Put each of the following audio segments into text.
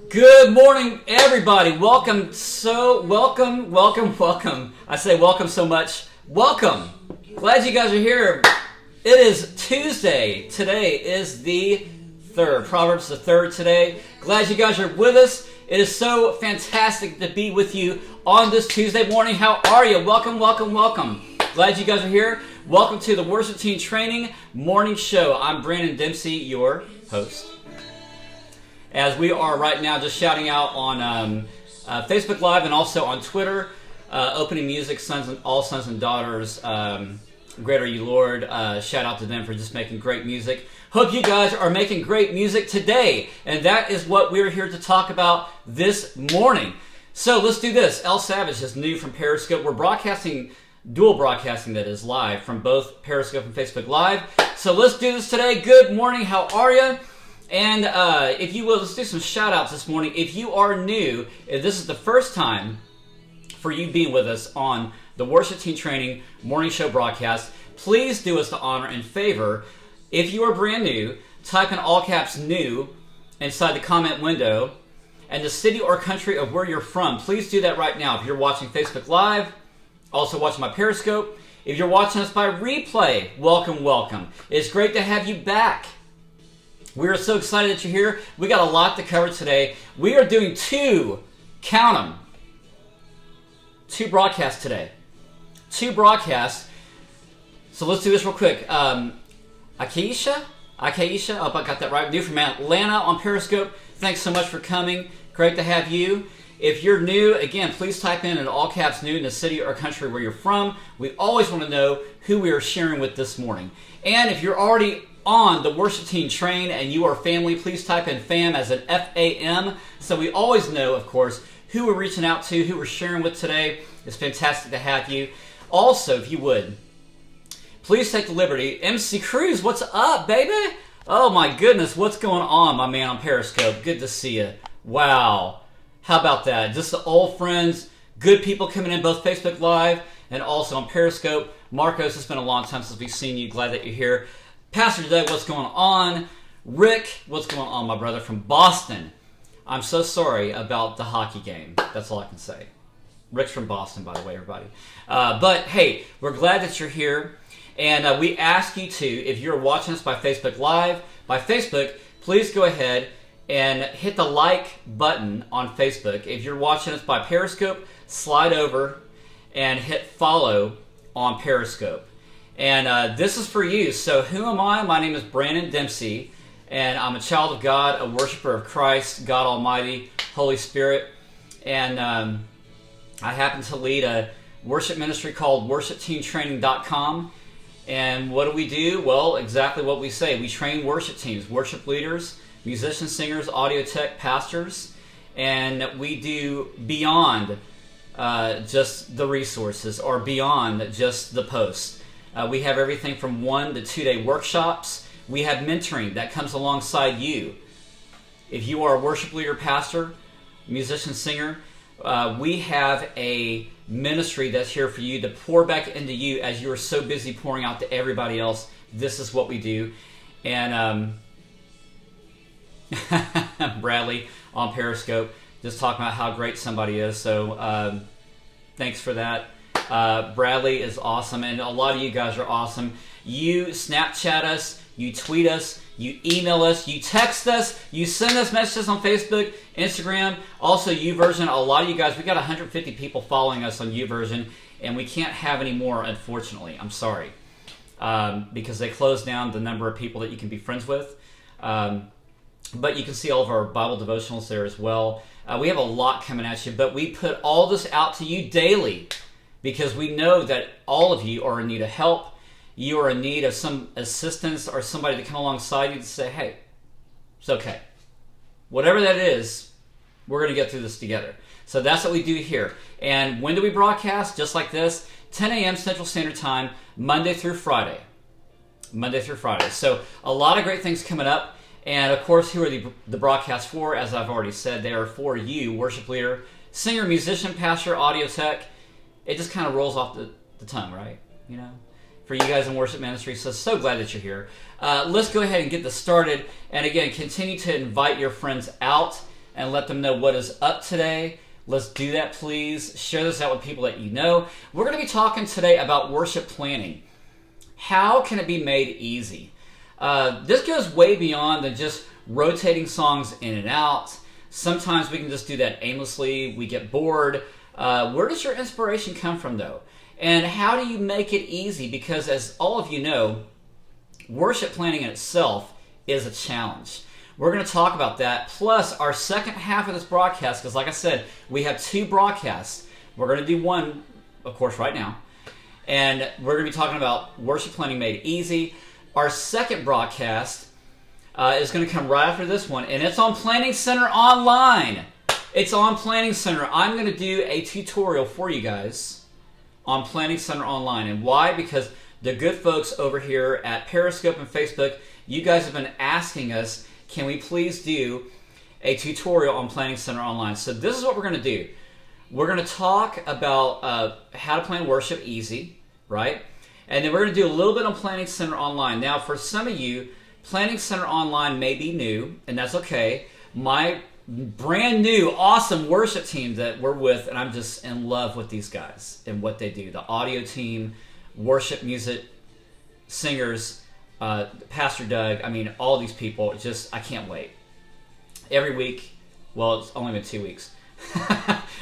Good morning, everybody. Welcome. I say welcome so much. Welcome. Glad you guys are here. It is Tuesday. Today is the 3rd. Proverbs the 3rd today. Glad you guys are with us. It is so fantastic to be with you on this Tuesday morning. How are you? Welcome. Glad you guys are here. Welcome to the Worship Team Training Morning Show. I'm Branon Dempsey, your host. As we are right now just shouting out on Facebook Live and also on Twitter, opening music, all sons and daughters, great are you, Lord. Shout out to them for just making great music. Hope you guys are making great music today, and that is what we're here to talk about this morning. So let's do this. El Savage is new from Periscope. We're broadcasting, dual broadcasting that is live from both Periscope and Facebook Live. So let's do this today. Good morning. How are you? And if you will, let's do some shout outs this morning. If you are new, if this is the first time for you being with us on the Worship Team Training Morning Show broadcast, please do us the honor and favor. If you are brand new, type in all caps new inside the comment window and the city or country of where you're from. Please do that right now. If you're watching Facebook Live, also watching my Periscope. If you're watching us by replay, welcome. It's great to have you back. We are so excited that you're here. We got a lot to cover today. We are doing two broadcasts today. Two broadcasts. So let's do this real quick. Akeisha, I hope I got that right. New from Atlanta on Periscope. Thanks so much for coming. Great to have you. If you're new, again, please type in all caps new in the city or country where you're from. We always want to know who we are sharing with this morning. And if you're already on the Worship Team Train and you are family, please type in FAM as an F-A-M. So we always know, of course, who we're reaching out to, who we're sharing with today. It's fantastic to have you. Also, if you would, please take the liberty. MC Cruz, what's up, baby? Oh my goodness, what's going on, my man on Periscope? Good to see you. Wow. How about that? Just the old friends, good people coming in both Facebook Live and also on Periscope. Marcos, it's been a long time since we've seen you. Glad that you're here. Pastor Doug, what's going on? Rick, what's going on, my brother from Boston? I'm so sorry about the hockey game. That's all I can say. Rick's from Boston, by the way, everybody. But hey, we're glad that you're here. And we ask you to, if you're watching us by Facebook Live, by Facebook, please go ahead and hit the like button on Facebook. If you're watching us by Periscope, slide over and hit follow on Periscope. And this is for you. So who am I? My name is Branon Dempsey, and I'm a child of God, a worshiper of Christ, God Almighty, Holy Spirit. And I happen to lead a worship ministry called WorshipTeamTraining.com. And what do? Well, exactly what we say. We train worship teams, worship leaders, musicians, singers, audio tech, pastors. And we do beyond just the resources or beyond just the posts. We have everything from 1 to 2 day workshops. We have mentoring that comes alongside you. If you are a worship leader, pastor, musician, singer, we have a ministry that's here for you to pour back into you as you are so busy pouring out to everybody else. This is what we do. And Bradley on Periscope just talking about how great somebody is. So thanks for that. Bradley is awesome, and a lot of you guys are awesome. You Snapchat us, you tweet us, you email us, you text us, you send us messages on Facebook, Instagram, also YouVersion. A lot of you guys, we got 150 people following us on YouVersion, and we can't have any more, unfortunately. I'm sorry, because they closed down the number of people that you can be friends with. But you can see all of our Bible devotionals there as well. We have a lot coming at you, but we put all this out to you daily, because we know that all of you are in need of help. You are in need of some assistance or somebody to come alongside you to say, hey, it's okay. Whatever that is, we're going to get through this together. So that's what we do here. And when do we broadcast? Just like this, 10 a.m. Central Standard Time, Monday through Friday. So a lot of great things coming up. And of course, who are the broadcasts for? As I've already said, they are for you, worship leader, singer, musician, pastor, audio tech. It just kind of rolls off the tongue, right? You know, for you guys in worship ministry. So glad that you're here. Let's go ahead and get this started. And again, continue to invite your friends out and let them know what is up today. Let's do that, please. Share this out with people that you know. We're going to be talking today about worship planning. How can it be made easy? This goes way beyond than just rotating songs in and out. Sometimes we can just do that aimlessly. We get bored. Where does your inspiration come from, though? And how do you make it easy? Because as all of you know, worship planning in itself is a challenge. We're going to talk about that, plus our second half of this broadcast, because like I said, we have 2 broadcasts. We're going to do one, of course, right now. And we're going to be talking about worship planning made easy. Our second broadcast is going to come right after this one, and it's on Planning Center Online. It's on Planning Center. I'm going to do a tutorial for you guys on Planning Center Online. And why? Because the good folks over here at Periscope and Facebook, you guys have been asking us, can we please do a tutorial on Planning Center Online? So this is what we're going to do. We're going to talk about how to plan worship easy, right? And then we're going to do a little bit on Planning Center Online. Now, for some of you, Planning Center Online may be new, and that's okay. My brand new, awesome worship team that we're with, and I'm just in love with these guys and what they do. The audio team, worship music, singers, Pastor Doug, I mean, all these people, just, I can't wait. Every week, well, it's only been 2 weeks,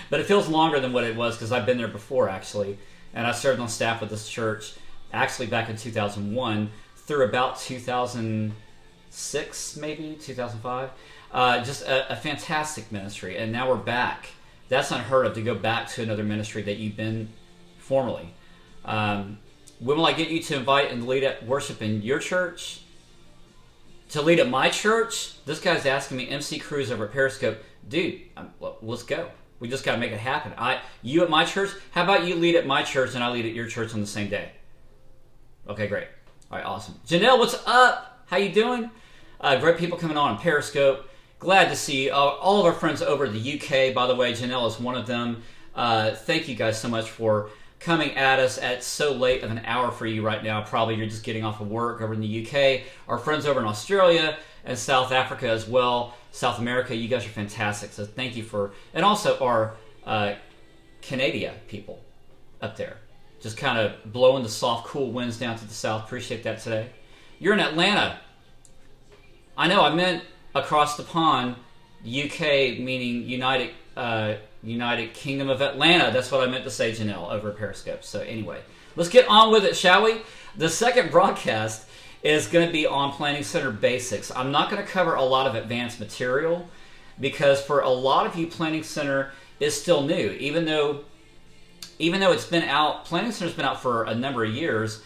but it feels longer than what it was because I've been there before, actually, and I served on staff with this church, actually back in 2001 through about 2006, maybe, 2005. Just a fantastic ministry, and now we're back. That's unheard of, to go back to another ministry that you've been formerly. When will I get you to invite and lead at worship in your church? To lead at my church? This guy's asking me, MC Cruz over at Periscope. Dude, well, let's go. We just got to make it happen. You at my church? How about you lead at my church and I lead at your church on the same day? Okay, great. All right, awesome. Janelle, what's up? How you doing? Great people coming on Periscope. Glad to see all of our friends over in the UK. By the way, Janelle is one of them. Thank you guys so much for coming at us at so late of an hour for you right now. Probably you're just getting off of work over in the UK. Our friends over in Australia and South Africa as well. South America, you guys are fantastic. So thank you for, and also our Canada people up there. Just kind of blowing the soft, cool winds down to the south. Appreciate that today. You're in Atlanta. I know, I meant across the pond, UK, meaning United Kingdom of Atlanta. That's what I meant to say, Janelle, over at Periscope. So anyway, let's get on with it, shall we? The second broadcast is going to be on Planning Center Basics. I'm not going to cover a lot of advanced material because for a lot of you, Planning Center is still new. Even though it's been out, Planning Center's been out for a number of years,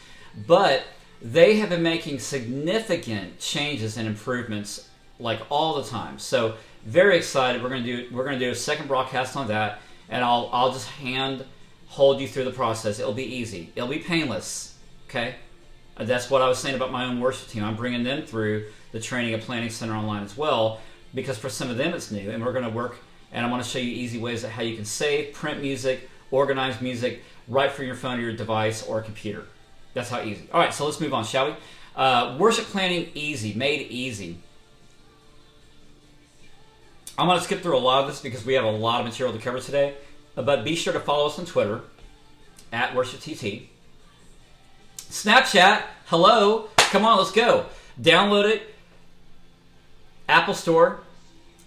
but they have been making significant changes and improvements like all the time. So very excited. We're going to do a second broadcast on that, and I'll just hold you through the process. It'll be easy. It'll be painless. Okay? That's what I was saying about my own worship team. I'm bringing them through the training of Planning Center Online as well, because for some of them it's new, and we're going to work, and I'm going to show you easy ways of how you can save, print music, organize music right from your phone or your device or a computer. That's how easy. All right, so let's move on, shall we? Worship planning easy, made easy. I'm going to skip through a lot of this because we have a lot of material to cover today. But be sure to follow us on Twitter, at WorshipTT. Snapchat, hello. Come on, let's go. Download it. Apple Store,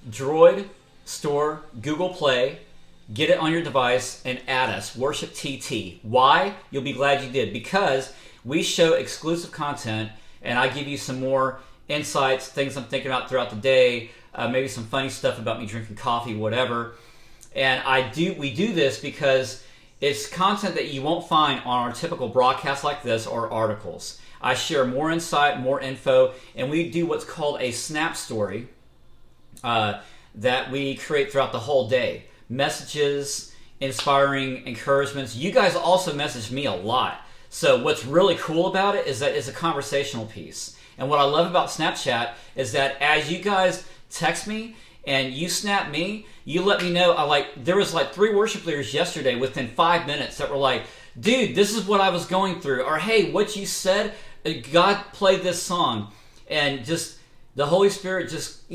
Droid Store, Google Play. Get it on your device and add us, WorshipTT. Why? You'll be glad you did. Because we show exclusive content and I give you some more insights, things I'm thinking about throughout the day, maybe some funny stuff about me drinking coffee, whatever. And we do this because it's content that you won't find on our typical broadcast like this or articles. I share more insight, more info, and we do what's called a snap story that we create throughout the whole day. Messages, inspiring encouragements. You guys also message me a lot. So what's really cool about it is that it's a conversational piece. And what I love about Snapchat is that as you guys text me and you snap me, you let me know. There was 3 worship leaders yesterday within 5 minutes that were like, dude, this is what I was going through. Or, hey, what you said, God played this song. And just the Holy Spirit just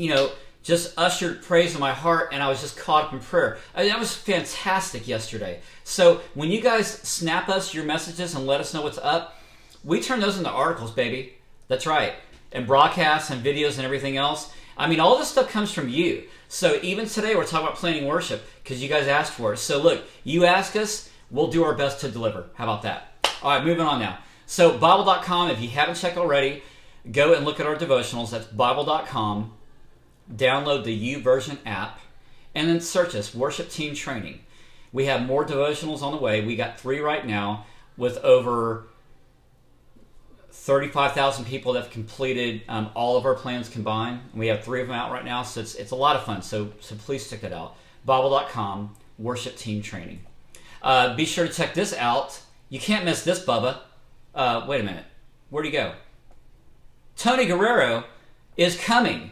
just ushered praise in my heart, and I was just caught up in prayer. That was fantastic yesterday. So when you guys snap us your messages and let us know what's up, we turn those into articles, baby. That's right. And broadcasts and videos and everything else. I mean, all this stuff comes from you. So even today, we're talking about planning worship because you guys asked for it. So look, you ask us, we'll do our best to deliver. How about that? All right, moving on now. So Bible.com, if you haven't checked already, go and look at our devotionals. That's Bible.com. Download the YouVersion app, and then search us, Worship Team Training. We have more devotionals on the way. We got 3 right now with over 35,000 people that have completed all of our plans combined. We have 3 of them out right now, so it's a lot of fun. So please check it out. Bible.com, Worship Team Training. Be sure to check this out. You can't miss this, Bubba. Wait a minute. Where'd he go? Tony Guerrero is coming.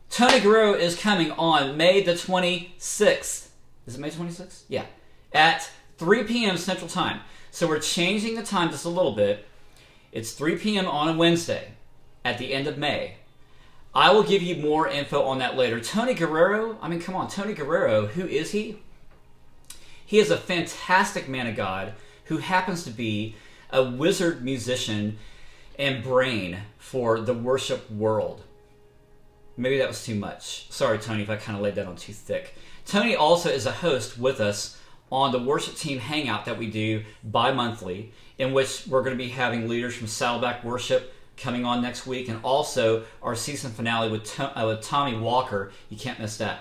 Tony Guerrero is coming on May the 26th. Is it May 26th? Yeah. At 3 p.m. Central Time. So we're changing the time just a little bit. It's 3 p.m. on a Wednesday at the end of May. I will give you more info on that later. Tony Guerrero, I mean, come on. Tony Guerrero, who is he? He is a fantastic man of God who happens to be a wizard musician and brain for the worship world. Maybe that was too much. Sorry, Tony, if I kind of laid that on too thick. Tony also is a host with us on the Worship Team Hangout that we do bi-monthly, in which we're going to be having leaders from Saddleback Worship coming on next week, and also our season finale with Tommy Walker. You can't miss that.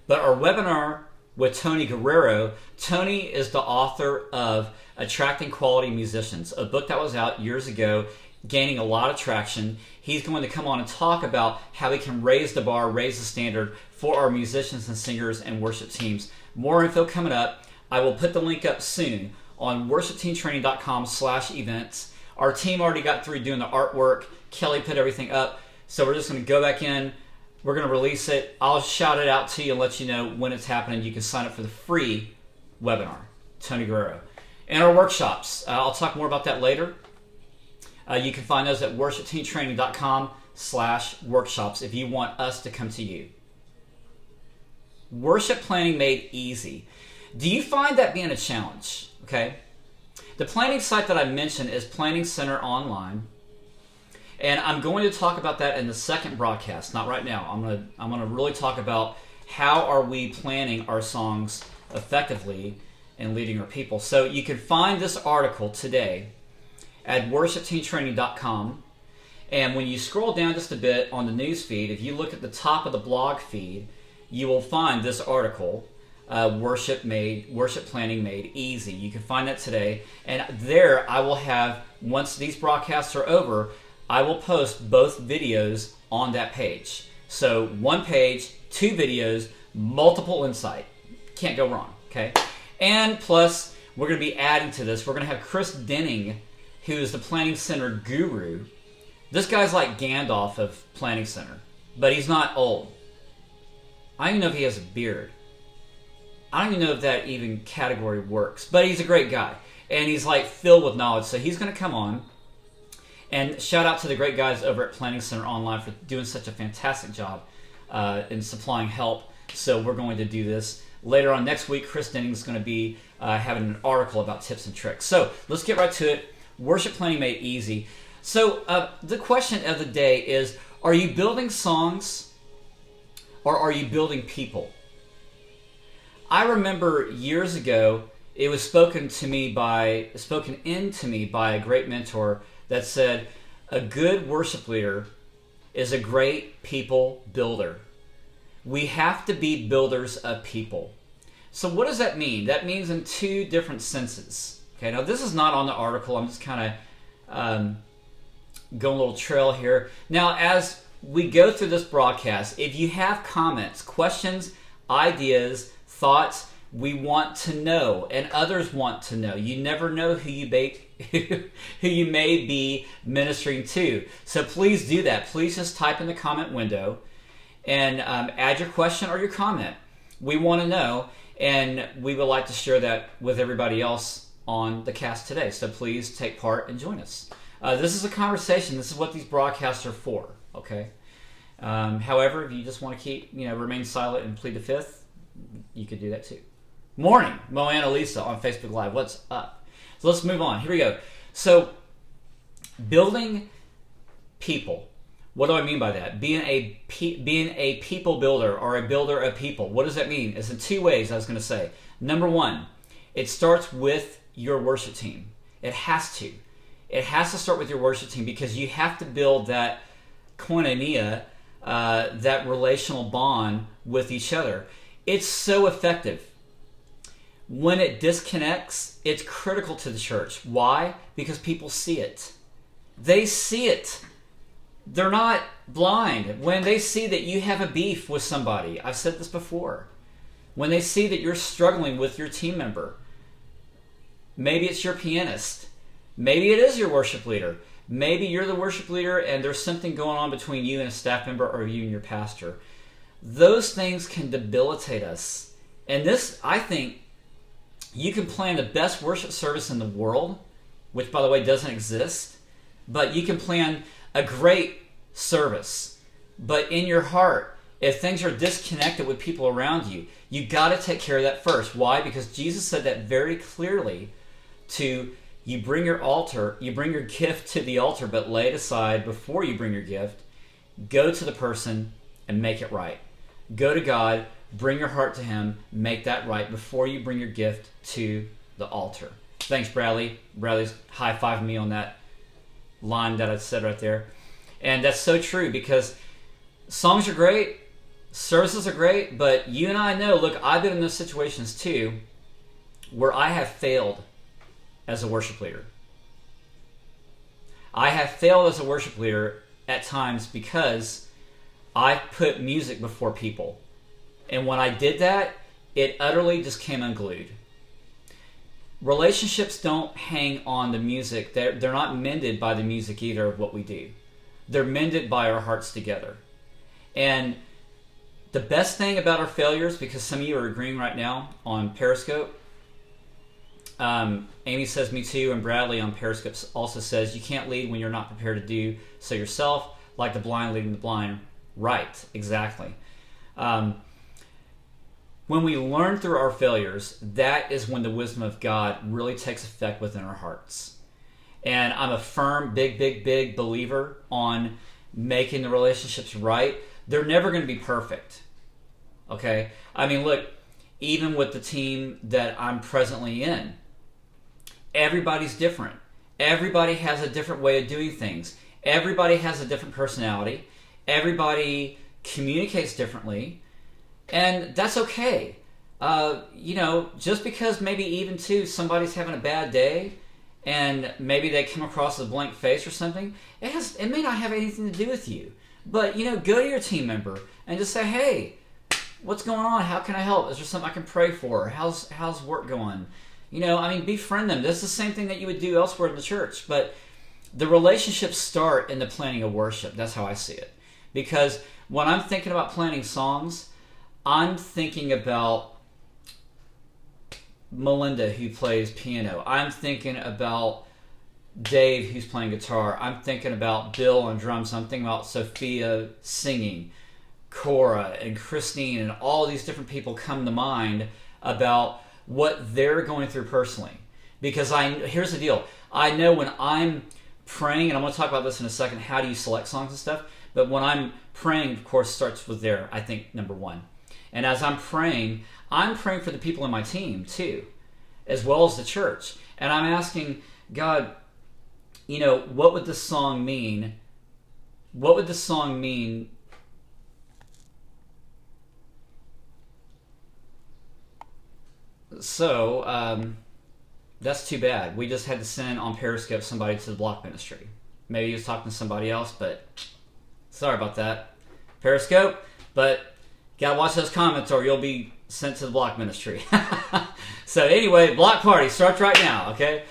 But our webinar with Tony Guerrero, Tony is the author of Attracting Quality Musicians, a book that was out years ago, gaining a lot of traction. He's going to come on and talk about how we can raise the bar, raise the standard for our musicians and singers and worship teams. More info coming up. I will put the link up soon on worshipteamtraining.com/events. Our team already got through doing the artwork. Kelly put everything up. So we're just going to go back in. We're going to release it. I'll shout it out to you and let you know when it's happening. You can sign up for the free webinar, Tony Guerrero. And our workshops. I'll talk more about that later. You can find those at worshipteamtraining.com/workshops if you want us to come to you. Worship planning made easy. Do you find that being a challenge? Okay. The planning site that I mentioned is Planning Center Online. And I'm going to talk about that in the second broadcast, not right now. I'm gonna really talk about how are we planning our songs effectively and leading our people. So you can find this article today at worshipteamtraining.com, and when you scroll down just a bit on the news feed, if you look at the top of the blog feed, you will find this article, Worship Planning Made Easy. You can find that today, and there I will have, once these broadcasts are over, I will post both videos on that page. So 1 page, 2 videos, multiple insight. Can't go wrong, okay? And plus, we're going to be adding to this. We're going to have Chris Denning, who is the Planning Center guru. This guy's like Gandalf of Planning Center, but he's not old. I don't even know if he has a beard. I don't even know if that even category works, but he's a great guy, and he's like filled with knowledge. So he's going to come on, and shout out to the great guys over at Planning Center Online for doing such a fantastic job in supplying help. So we're going to do this later on next week. Chris Denning is going to be having an article about tips and tricks. So let's get right to it. Worship planning made easy. So the question of the day is, are you building songs or are you building people? I remember years ago, it was spoken into me by a great mentor that said, a good worship leader is a great people builder. We have to be builders of people. So what does that mean? That means in 2 different senses. Okay, now this is not on the article. I'm just kind of going a little trail here. Now, as we go through this broadcast, if you have comments, questions, ideas, thoughts, we want to know, and others want to know. You never know who you may be ministering to. So please do that. Please just type in the comment window and add your question or your comment. We want to know, and we would like to share that with everybody else on the cast today. So please take part and join us. This is a conversation. This is what these broadcasts are for, okay? However, if you just want to keep, remain silent and plead the fifth, you could do that too. Morning, Moana Lisa on Facebook Live. What's up? So let's move on. Here we go. So, building people. What do I mean by that? Being a people builder or a builder of people. What does that mean? It's in two ways, I was going to say. Number one, it starts with your worship team. It has to. It has to start with your worship team because you have to build that koinonia, that relational bond with each other. It's so effective. When it disconnects, it's critical to the church. Why? Because people see it. They see it. They're not blind. When they see that you have a beef with somebody, I've said this before, when they see that you're struggling with your team member, maybe it's your pianist, maybe it is your worship leader, maybe you're the worship leader and there's something going on between you and a staff member or you and your pastor. Those things can debilitate us. And this, I think, you can plan the best worship service in the world, which, by the way, doesn't exist, but you can plan a great service. But in your heart, if things are disconnected with people around you, you got to take care of that first. Why? Because Jesus said that very clearly to you bring your gift to the altar, but lay it aside before you bring your gift. Go to the person and make it right. Go to God, bring your heart to Him, make that right before you bring your gift to the altar. Thanks, Bradley. Bradley's high-fiving me on that line that I said right there. And that's so true because songs are great, services are great, but you and I know, look, I've been in those situations too where I have failed as a worship leader. I have failed as a worship leader at times because I put music before people. And when I did that, it utterly just came unglued. Relationships don't hang on the music. They're not mended by the music either of what we do. They're mended by our hearts together. And the best thing about our failures, because some of you are agreeing right now on Periscope, Amy says me too, and Bradley on Periscope also says you can't lead when you're not prepared to do so yourself, like the blind leading the blind. Right, exactly. When we learn through our failures, that is when the wisdom of God really takes effect within our hearts. And I'm a firm, big believer on making the relationships right. They're never going to be perfect. Okay? I mean, look, even with the team that I'm presently in, everybody's different. Everybody has a different way of doing things. Everybody has a different personality. Everybody communicates differently. And that's okay. Just because maybe even too somebody's having a bad day and maybe they come across as a blank face or something, it may not have anything to do with you. But, go to your team member and just say, hey, what's going on? How can I help? Is there something I can pray for? How's work going? Befriend them. That's the same thing that you would do elsewhere in the church. But the relationships start in the planning of worship. That's how I see it. Because when I'm thinking about planning songs, I'm thinking about Melinda, who plays piano. I'm thinking about Dave, who's playing guitar. I'm thinking about Bill on drums. I'm thinking about Sophia singing, Cora and Christine, and all these different people come to mind about what they're going through personally. Because here's the deal. I know when I'm praying, and I'm going to talk about this in a second, how do you select songs and stuff, but when I'm praying, of course, starts with I think, number one. And as I'm praying for the people in my team too, as well as the church. And I'm asking God, what would this song mean? What would this song mean? So, that's too bad. We just had to send on Periscope somebody to the block ministry. Maybe he was talking to somebody else, but sorry about that, Periscope. But gotta watch those comments or you'll be sent to the block ministry. So anyway, block party starts right now, okay?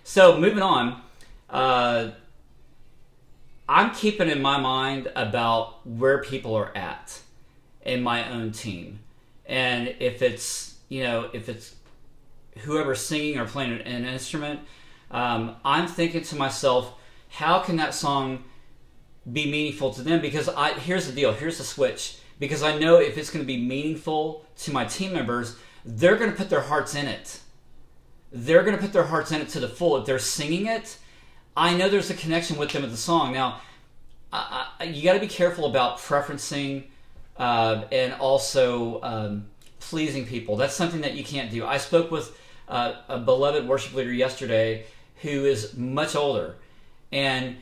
So moving on, I'm keeping in my mind about where people are at in my own team. And if it's whoever's singing or playing an instrument, I'm thinking to myself, how can that song be meaningful to them, because here's the deal, here's the switch. Because I know if it's going to be meaningful to my team members, they're going to put their hearts in it. They're going to put their hearts in it to the full. If they're singing it, I know there's a connection with them with the song. Now, you got to be careful about preferencing and also pleasing people. That's something that you can't do. I spoke with a beloved worship leader yesterday who is much older, and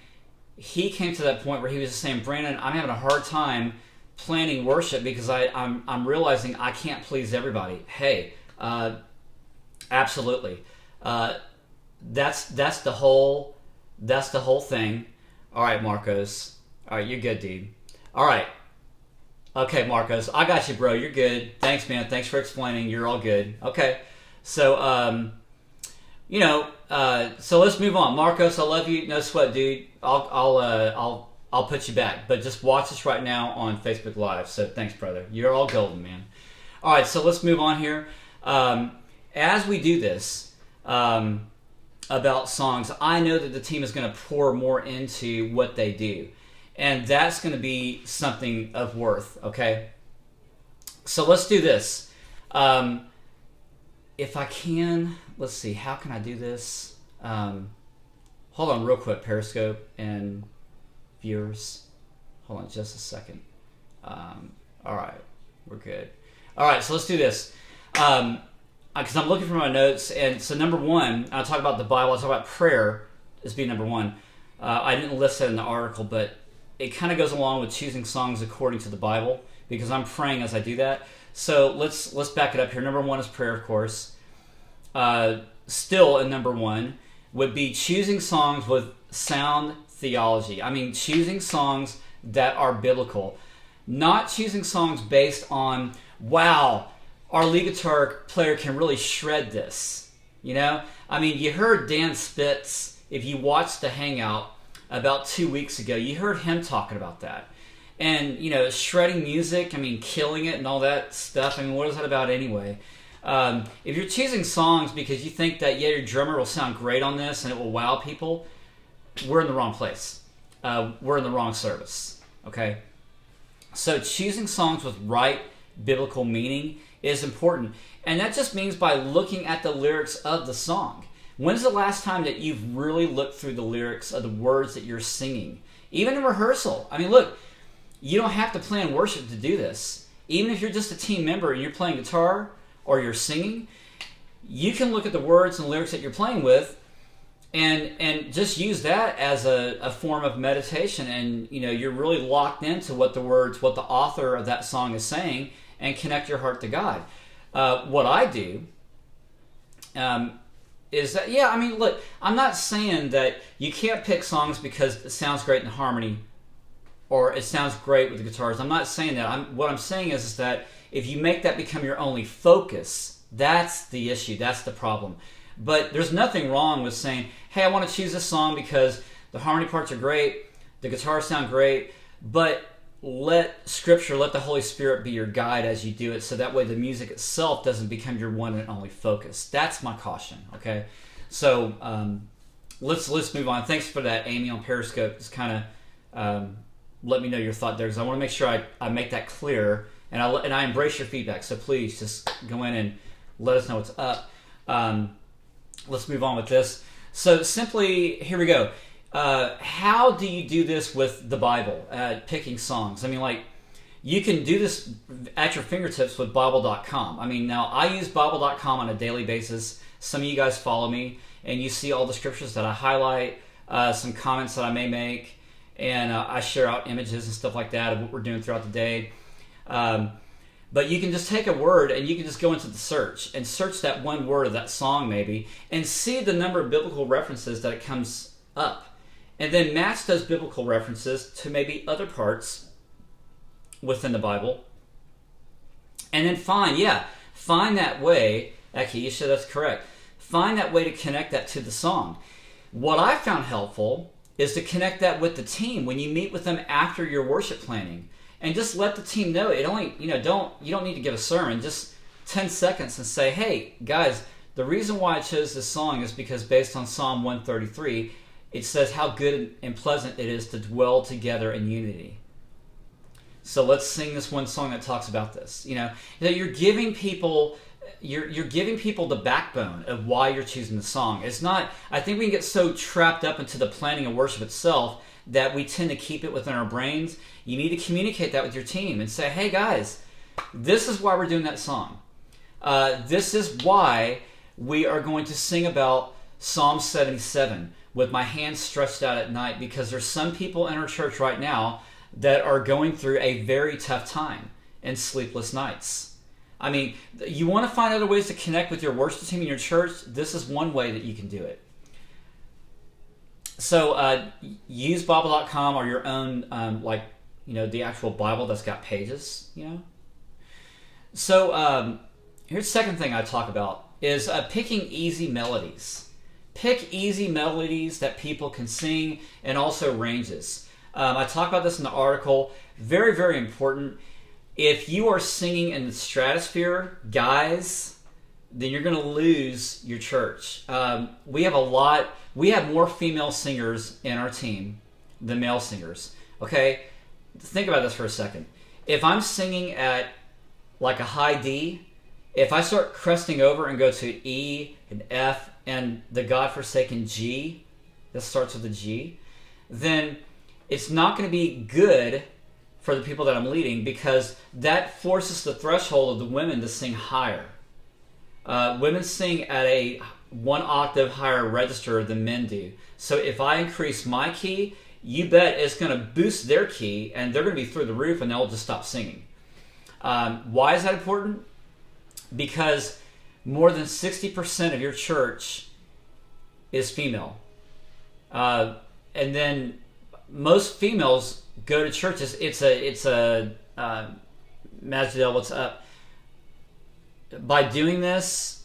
he came to that point where he was just saying, Branon, I'm having a hard time planning worship because I'm realizing I can't please everybody. Hey, absolutely. That's the whole thing. All right, Marcos. All right, you're good, dude. All right. Okay, Marcos, I got you, bro. You're good. Thanks, man. Thanks for explaining. You're all good. Okay. So, so let's move on. Marcos, I love you. No sweat, dude. I'll put you back, but just watch us right now on Facebook Live. So thanks, brother. You're all golden, man. All right, so let's move on here. As we do this about songs, I know that the team is going to pour more into what they do, and that's going to be something of worth, okay? So let's do this. If I can, let's see, how can I do this? Hold on real quick, Periscope and viewers. Hold on just a second. All right, we're good. All right, so let's do this. Because I'm looking for my notes, and so number one, I'll talk about the Bible, I'll talk about prayer as being number one. I didn't list that in the article, but it kind of goes along with choosing songs according to the Bible, because I'm praying as I do that. So let's back it up here. Number one is prayer, of course. Still in number one would be choosing songs with sound theology. I mean, choosing songs that are biblical. Not choosing songs based on, wow, our lead guitar player can really shred this. You know? I mean, you heard Dan Spitz, if you watched the Hangout about 2 weeks ago, you heard him talking about that. And, shredding music, I mean, killing it and all that stuff. I mean, what is that about anyway? If you're choosing songs because you think that, your drummer will sound great on this and it will wow people, we're in the wrong place. We're in the wrong service, okay? So choosing songs with right biblical meaning is important. And that just means by looking at the lyrics of the song. When's the last time that you've really looked through the lyrics of the words that you're singing? Even in rehearsal. I mean, look, you don't have to plan worship to do this. Even if you're just a team member and you're playing guitar or you're singing, you can look at the words and lyrics that you're playing with and just use that as a form of meditation, and you're really locked into what the words, what the author of that song is saying, and connect your heart to God. What I do is that, look, I'm not saying that you can't pick songs because it sounds great in harmony or it sounds great with the guitars. I'm not saying that. What I'm saying is that if you make that become your only focus, that's the issue. That's the problem. But there's nothing wrong with saying, hey, I want to choose this song because the harmony parts are great, the guitars sound great, but let Scripture, let the Holy Spirit be your guide as you do it, so that way the music itself doesn't become your one and only focus. That's my caution, okay? So let's move on. Thanks for that, Amy, on Periscope. Just kind of let me know your thought there, because I want to make sure I make that clear, and I embrace your feedback. So please just go in and let us know what's up. Let's move on with this. So simply, here we go. How do you do this with the Bible, picking songs? I mean, you can do this at your fingertips with Bible.com. I mean, now I use Bible.com on a daily basis. Some of you guys follow me, and you see all the scriptures that I highlight, some comments that I may make, and I share out images and stuff like that of what we're doing throughout the day. But you can just take a word and you can just go into the search and search that one word of that song maybe and see the number of biblical references that it comes up. And then match those biblical references to maybe other parts within the Bible. And then find that way, Akeisha, that's correct. Find that way to connect that to the song. What I found helpful is to connect that with the team when you meet with them after your worship planning. And just let the team know. It only, you don't need to give a sermon. Just 10 seconds and say, hey, guys, the reason why I chose this song is because based on Psalm 133, it says how good and pleasant it is to dwell together in unity. So let's sing this one song that talks about this. That you're giving people, you're giving people the backbone of why you're choosing the song. It's not. I think we can get so trapped up into the planning of worship itself that we tend to keep it within our brains. You need to communicate that with your team and say, "Hey guys, this is why we're doing that song. This is why we are going to sing about Psalm 77 with my hands stretched out at night, because there's some people in our church right now that are going through a very tough time and sleepless nights." I mean, you want to find other ways to connect with your worship team in your church. This is one way that you can do it. So use Bible.com or your own, the actual Bible that's got pages, So here's the second thing I talk about is picking easy melodies. Pick easy melodies that people can sing, and also ranges. I talk about this in the article. Very, very important. If you are singing in the stratosphere, guys, then you're going to lose your church. We have more female singers in our team than male singers. Okay? Think about this for a second. If I'm singing at like a high D, if I start cresting over and go to E and F and the godforsaken G, that starts with a G, then it's not going to be good for the people that I'm leading, because that forces the threshold of the women to sing higher. Women sing at a 1 octave higher register than men do. So if I increase my key, you bet it's going to boost their key, and they're going to be through the roof, and they'll just stop singing. Why is that important? Because more than 60% of your church is female. And then most females go to churches. It's a Mazdell, what's up? By doing this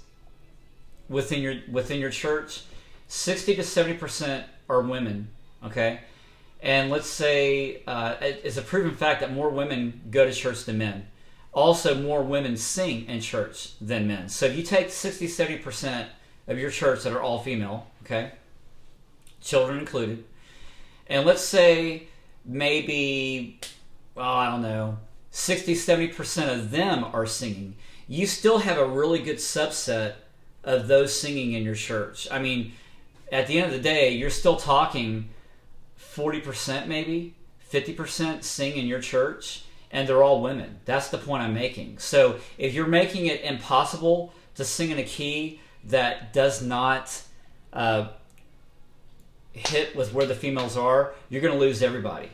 within your church, 60 to 70% are women. Okay, and let's say it's a proven fact that more women go to church than men. Also, more women sing in church than men. So if you take 60, 70% of your church that are all female, okay, children included, and let's say maybe, 60, 70% of them are singing, you still have a really good subset of those singing in your church. I mean, at the end of the day, you're still talking 40% maybe, 50% sing in your church, and they're all women. That's the point I'm making. So if you're making it impossible to sing in a key that does not hit with where the females are, you're going to lose everybody.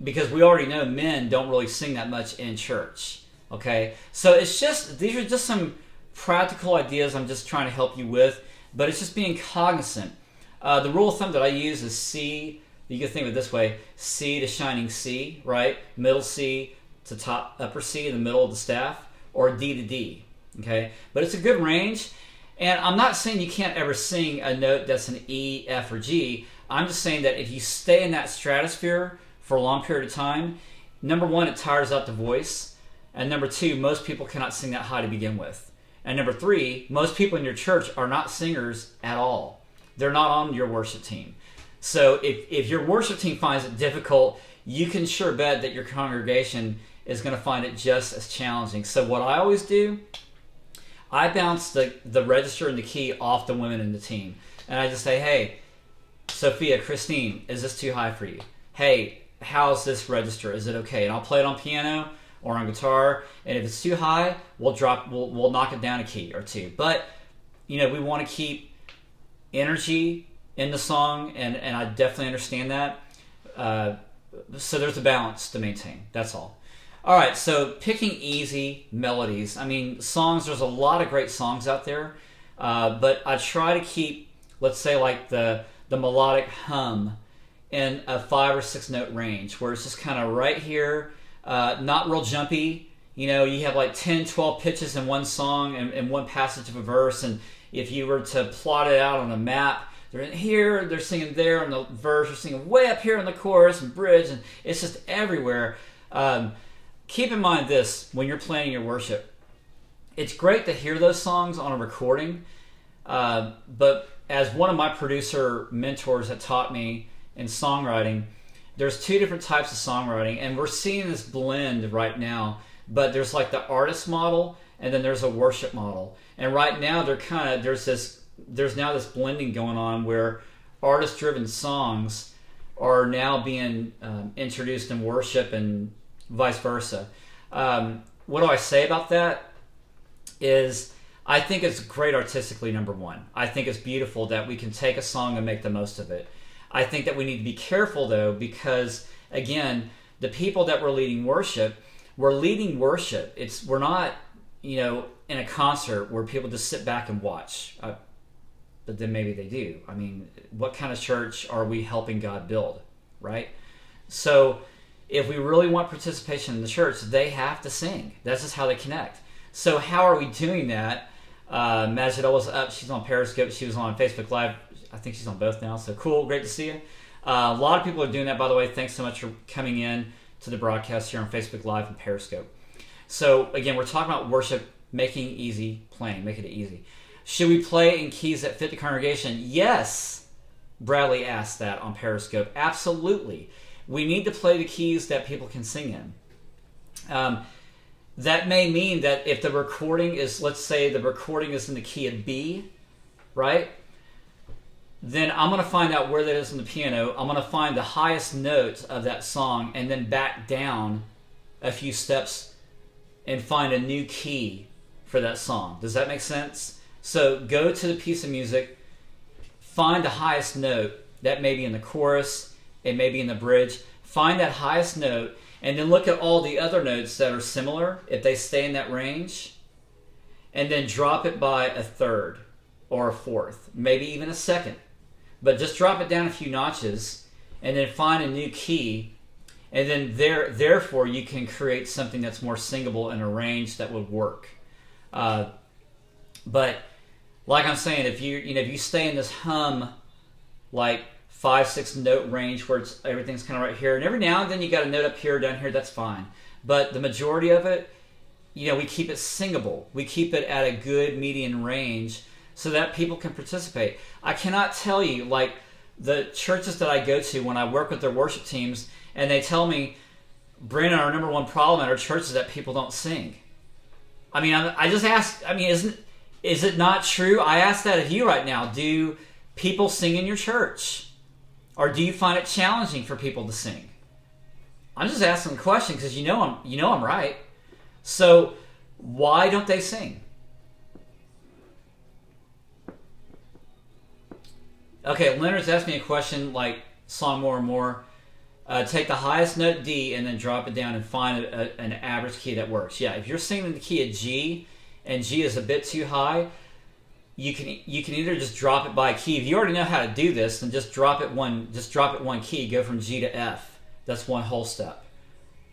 Because we already know men don't really sing that much in church. Okay? So these are just some practical ideas I'm just trying to help you with, but it's just being cognizant. The rule of thumb that I use is C. You can think of it this way: C to shining C, right? Middle C to top upper C in the middle of the staff, or D to D. Okay, but it's a good range, and I'm not saying you can't ever sing a note that's an E, F, or G. I'm just saying that if you stay in that stratosphere for a long period of time, number one, it tires out the voice, and number two, most people cannot sing that high to begin with, and number three, most people in your church are not singers at all. They're not on your worship team. So if your worship team finds it difficult, you can sure bet that your congregation is going to find it just as challenging. So what I always do, I bounce the register and the key off the women in the team. And I just say, hey, Sophia, Christine, is this too high for you? Hey, how's this register? Is it okay? And I'll play it on piano or on guitar. And if it's too high, we'll knock it down a key or two. But, we want to keep energy in the song, and I definitely understand that. So there's a balance to maintain. That's all. All right, so picking easy melodies. I mean, songs, there's a lot of great songs out there, but I try to keep, let's say, like the melodic hum in a 5 or 6 note range, where it's just kind of right here, not real jumpy. You have like 10, 12 pitches in one song and one passage of a verse, and if you were to plot it out on a map, they're in here, they're singing there in the verse, they're singing way up here in the chorus and bridge, and it's just everywhere. Keep in mind this when you're planning your worship. It's great to hear those songs on a recording, but as one of my producer mentors that taught me in songwriting, there's two different types of songwriting, and we're seeing this blend right now. But there's like the artist model, and then there's a worship model. And right now there's now this blending going on where artist-driven songs are now being introduced in worship and vice versa. What do I say about that? Is I think it's great artistically, number one. I think it's beautiful that we can take a song and make the most of it. I think that we need to be careful, though, because, again, the people that we're leading worship. We're not, in a concert where people just sit back and watch. But then maybe they do. I mean, what kind of church are we helping God build, right? So if we really want participation in the church, they have to sing. That's just how they connect. So how are we doing that? Majida's up. She's on Periscope. She was on Facebook Live. I think she's on both now. So cool. Great to see you. A lot of people are doing that, by the way. Thanks so much for coming in to the broadcast here on Facebook Live and Periscope. So again, we're talking about worship, making easy playing, making it easy. Should we play in keys that fit the congregation? Yes. Bradley asked that on Periscope. Absolutely. We need to play the keys that people can sing in. That may mean that if the recording is, let's say the recording is in the key of B, right? Then I'm going to find out where that is in the piano. I'm going to find the highest note of that song and then back down a few steps and find a new key for that song. Does that make sense? So go to the piece of music, find the highest note. That may be in the chorus, it may be in the bridge. Find that highest note and then look at all the other notes that are similar, if they stay in that range, and then drop it by a third or a fourth, maybe even a second. But just drop it down a few notches and then find a new key, and then therefore you can create something that's more singable in a range that would work. But like I'm saying, if you stay in this hum, like 5-6 note range where everything's kind of right here, and every now and then you got a note up here, down here, that's fine. But the majority of it, we keep it singable. We keep it at a good median range so that people can participate. I cannot tell you, like the churches that I go to when I work with their worship teams, and they tell me, Branon, our number one problem at our church is that people don't sing. I mean, I just ask, is it not true? I ask that of you right now. Do people sing in your church? Or do you find it challenging for people to sing? I'm just asking the question because I'm right. So why don't they sing? Okay, Leonard's asked me a question like Song More and More. Take the highest note D and then drop it down and find an average key that works. Yeah, if you're singing in the key of G and G is a bit too high, you can either just drop it by a key. If you already know how to do this, then just drop it one key. Go from G to F. That's one whole step,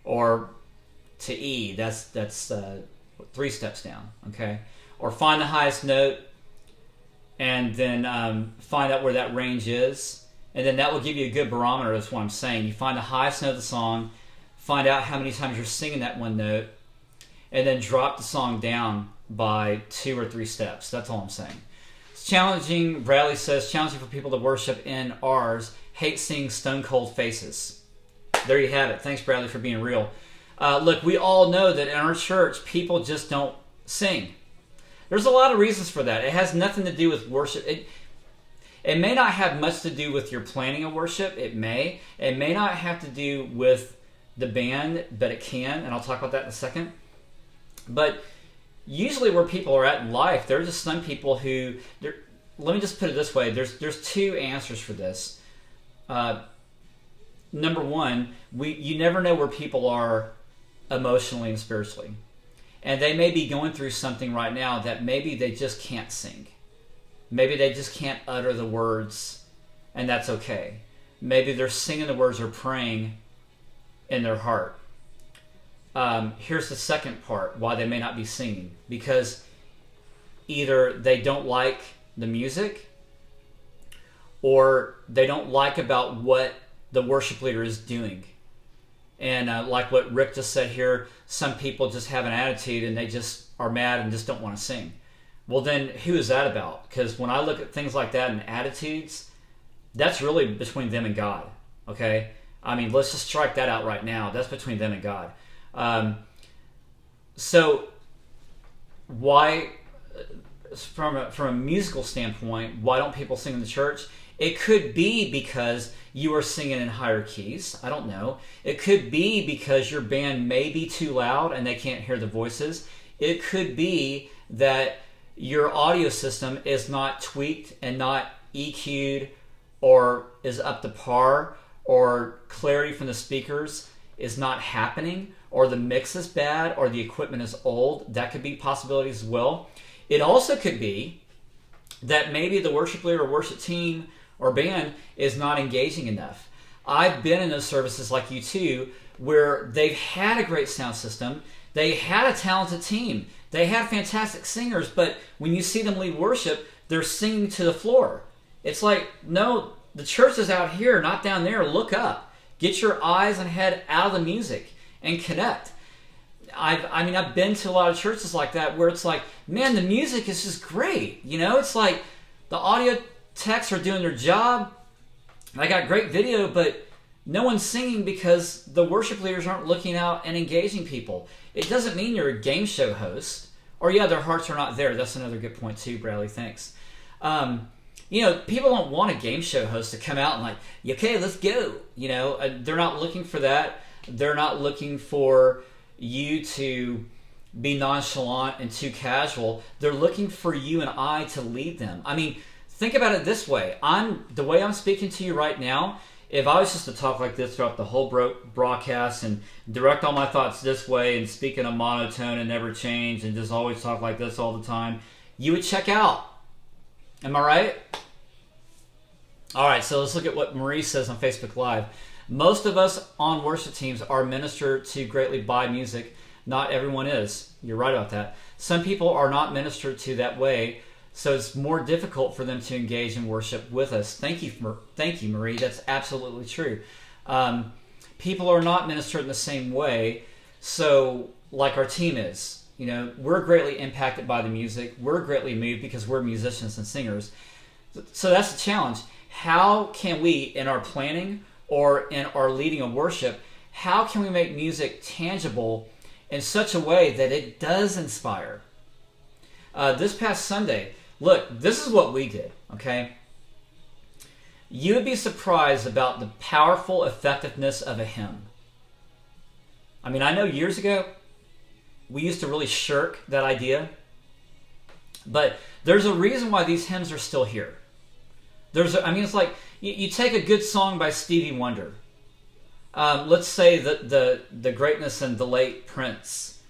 or to E. That's 3 steps down. Okay, or find the highest note and then find out where that range is, and then that will give you a good barometer. That's what I'm saying. You find the highest note of the song, find out how many times you're singing that one note, and then drop the song down by 2 or 3 steps. That's all I'm saying. It's challenging, Bradley says, challenging for people to worship in ours. Hate seeing stone cold faces. There you have it. Thanks, Bradley, for being real. Look, we all know that in our church, people just don't sing. There's a lot of reasons for that. It has nothing to do with worship. It may not have much to do with your planning of worship. It may. It may not have to do with the band, but it can, and I'll talk about that in a second. But usually where people are at in life, there are just some people who... Let me just put it this way. There's 2 answers for this. Number one, you never know where people are emotionally and spiritually. And they may be going through something right now that maybe they just can't sing. Maybe they just can't utter the words, and that's okay. Maybe they're singing the words or praying in their heart. Here's the second part, why they may not be singing. Because either they don't like the music, or they don't like about what the worship leader is doing. And like what Rick just said here, some people just have an attitude and they just are mad and just don't want to sing. Well, then who is that about? Because when I look at things like that and attitudes, that's really between them and God. Okay? I mean, let's just strike that out right now. That's between them and God. So why, from a musical standpoint, why don't people sing in the church? It could be because you are singing in higher keys. I don't know. It could be because your band may be too loud and they can't hear the voices. It could be that your audio system is not tweaked and not EQ'd or is up to par, or clarity from the speakers is not happening, or the mix is bad, or the equipment is old. That could be possibilities as well. It also could be that maybe the worship leader or worship team or band is not engaging enough. I've been in those services like you too, where they've had a great sound system, they had a talented team, they had fantastic singers, but when you see them lead worship, they're singing to the floor. It's like, no, the church is out here, not down there. Look up. Get your eyes and head out of the music and connect. I've been to a lot of churches like that where it's like, man, the music is just great. You know, it's like the audio techs are doing their job. I got great video, but no one's singing because the worship leaders aren't looking out and engaging people. It doesn't mean you're a game show host. Or yeah, their hearts are not there. That's another good point too, Bradley. Thanks. You know, people don't want a game show host to come out and like, okay, let's go. You know, they're not looking for that. They're not looking for you to be nonchalant and too casual. They're looking for you and I to lead them. I mean, think about it this way. The way I'm speaking to you right now, if I was just to talk like this throughout the whole broadcast and direct all my thoughts this way and speak in a monotone and never change and just always talk like this all the time, you would check out. Am I right? All right, so let's look at what Marie says on Facebook Live. Most of us on worship teams are ministered to greatly by music. Not everyone is. You're right about that. Some people are not ministered to that way, so it's more difficult for them to engage in worship with us. Thank you, Marie. That's absolutely true. People are not ministered in the same way, so like our team is. You know, we're greatly impacted by the music. We're greatly moved because we're musicians and singers. So that's the challenge. How can we, in our planning or in our leading of worship, how can we make music tangible in such a way that it does inspire? This past Sunday, look, this is what we did, okay? You would be surprised about the powerful effectiveness of a hymn. I mean, I know years ago, we used to really shirk that idea, but there's a reason why these hymns are still here. It's like you take a good song by Stevie Wonder. Let's say the greatness and the late Prince.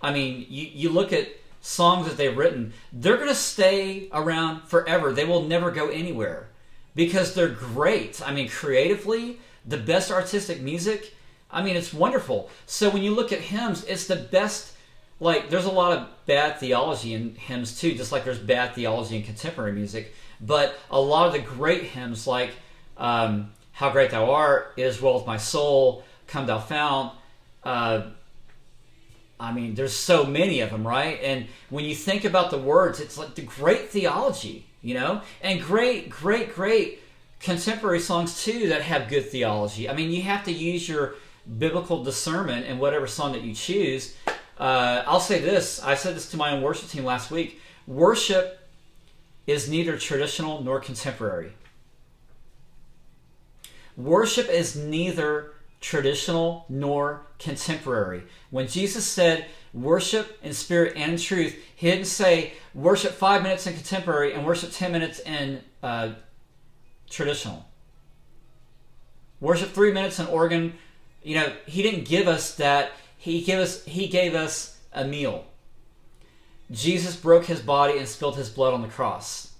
I mean, you look at songs that they've written, they're going to stay around forever. They will never go anywhere because they're great. I mean, creatively, the best artistic music, I mean, it's wonderful. So when you look at hymns, it's the best. Like, there's a lot of bad theology in hymns too, just like there's bad theology in contemporary music. But a lot of the great hymns, like How Great Thou Art, It Is Well With My Soul, Come Thou Fount, I mean, there's so many of them, right? And when you think about the words, it's like the great theology, you know? And great contemporary songs too that have good theology. I mean, you have to use your biblical discernment in whatever song that you choose. I'll say this. I said this to my own worship team last week. Worship is neither traditional nor contemporary. Worship is neither traditional nor contemporary. When Jesus said worship in spirit and in truth, he didn't say worship 5 minutes in contemporary and worship 10 minutes in traditional. Worship 3 minutes in organ. You know, he didn't give us that. He gave us a meal. Jesus broke his body and spilled his blood on the cross.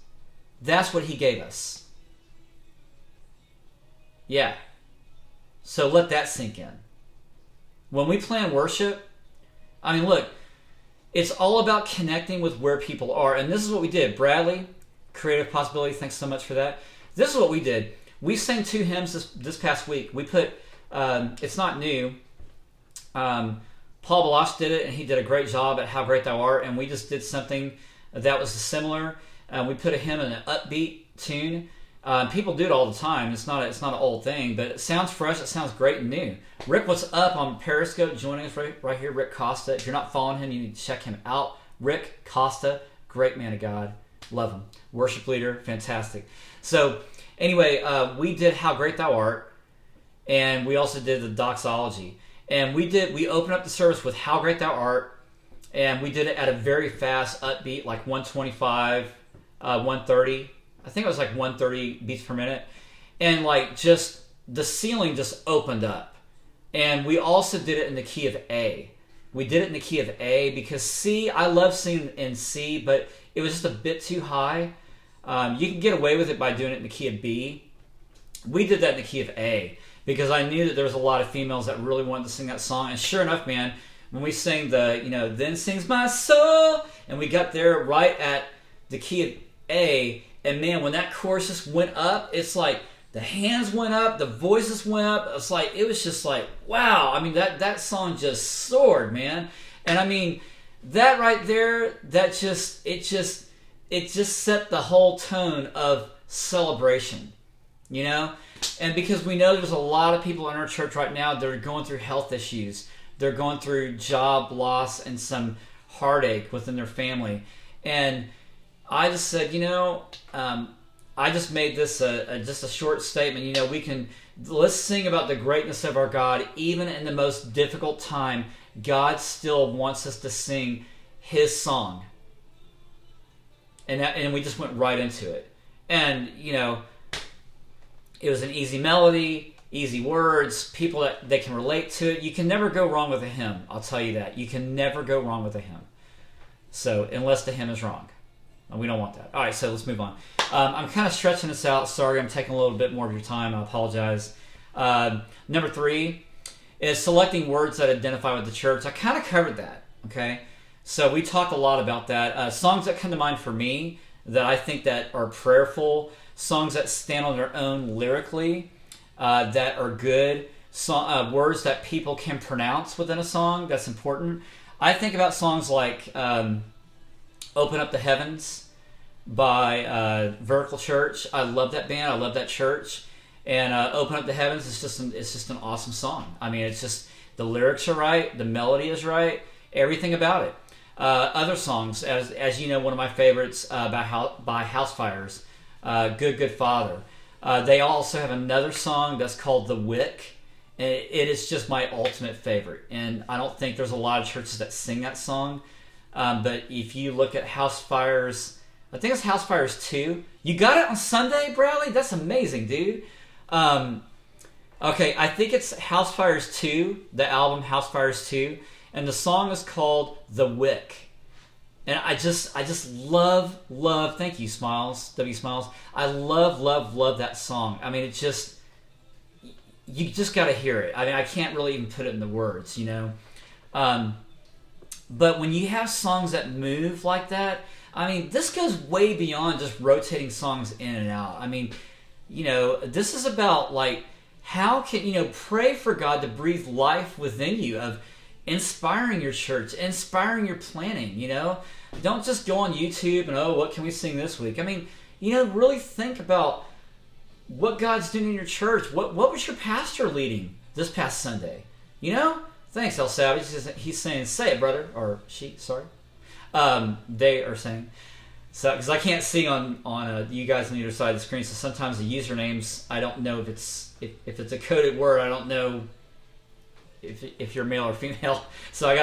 That's what he gave us. Yeah. So let that sink in. When we plan worship, I mean, look, it's all about connecting with where people are. And this is what we did. Bradley, Creative Possibility, thanks so much for that. This is what we did. We sang 2 hymns this past week. We put, it's not new, Paul Balash did it, and he did a great job at How Great Thou Art, and we just did something that was similar. We put a hymn in an upbeat tune. People do it all the time. It's not an old thing, but it sounds fresh. It sounds great and new. Rick, what's up on Periscope? Joining us right here, Rick Costa. If you're not following him, you need to check him out. Rick Costa, great man of God. Love him. Worship leader, fantastic. So anyway, we did How Great Thou Art, and we also did the doxology. And we opened up the service with How Great Thou Art, and we did it at a very fast upbeat, like 125, 130. I think it was like 130 beats per minute. And like just the ceiling just opened up. And we also did it in the key of A. We did it in the key of A because C, I love singing in C, but it was just a bit too high. You can get away with it by doing it in the key of B. We did that in the key of A because I knew that there was a lot of females that really wanted to sing that song. And sure enough, man, when we sang then sings my soul, and we got there right at the key of A, and man, when that chorus just went up, it's like the hands went up, the voices went up. It's like, it was just like, wow. I mean, that song just soared, man. And I mean, that right there, it just set the whole tone of celebration, you know? And because we know there's a lot of people in our church right now that are going through health issues. They're going through job loss and some heartache within their family. And I just said, I just made this just a short statement. Let's sing about the greatness of our God. Even in the most difficult time, God still wants us to sing His song. And we just went right into it. And, it was an easy melody, easy words, people that they can relate to it. You can never go wrong with a hymn. I'll tell you that. You can never go wrong with a hymn. So, unless the hymn is wrong. And we don't want that. All right, so let's move on. I'm kind of stretching this out. Sorry, I'm taking a little bit more of your time. I apologize. Number 3 is selecting words that identify with the church. I kind of covered that, okay? So we talked a lot about that. Songs that come to mind for me that I think that are prayerful, songs that stand on their own lyrically, that are good, words that people can pronounce within a song, that's important. I think about songs like Open Up the Heavens by Vertical Church. I love that band. I love that church. And Open Up the Heavens is just an awesome song. I mean, it's just the lyrics are right, the melody is right, everything about it. Other songs, as you know, one of my favorites by Housefires, Good Father. They also have another song that's called The Wick. It is just my ultimate favorite. And I don't think there's a lot of churches that sing that song. But if you look at Housefires, I think it's Housefires 2. You got it on Sunday, Bradley? That's amazing, dude. Okay, I think it's Housefires 2, the album Housefires 2. And the song is called The Wick. And I just love, thank you, Smiles, W Smiles. I love that song. I mean, you just got to hear it. I mean, I can't really even put it in the words, But when you have songs that move like that, I mean, this goes way beyond just rotating songs in and out. I mean, this is about, like, how can, pray for God to breathe life within you of inspiring your church, inspiring your planning, Don't just go on YouTube and, what can we sing this week? I mean, really think about what God's doing in your church. What was your pastor leading this past Sunday? Thanks, El Savage. He's saying, say it, brother. Or she, sorry. They are saying. So, because I can't see on you guys on either side of the screen, so sometimes the usernames, I don't know if it's a coded word. I don't know if you're male or female. So I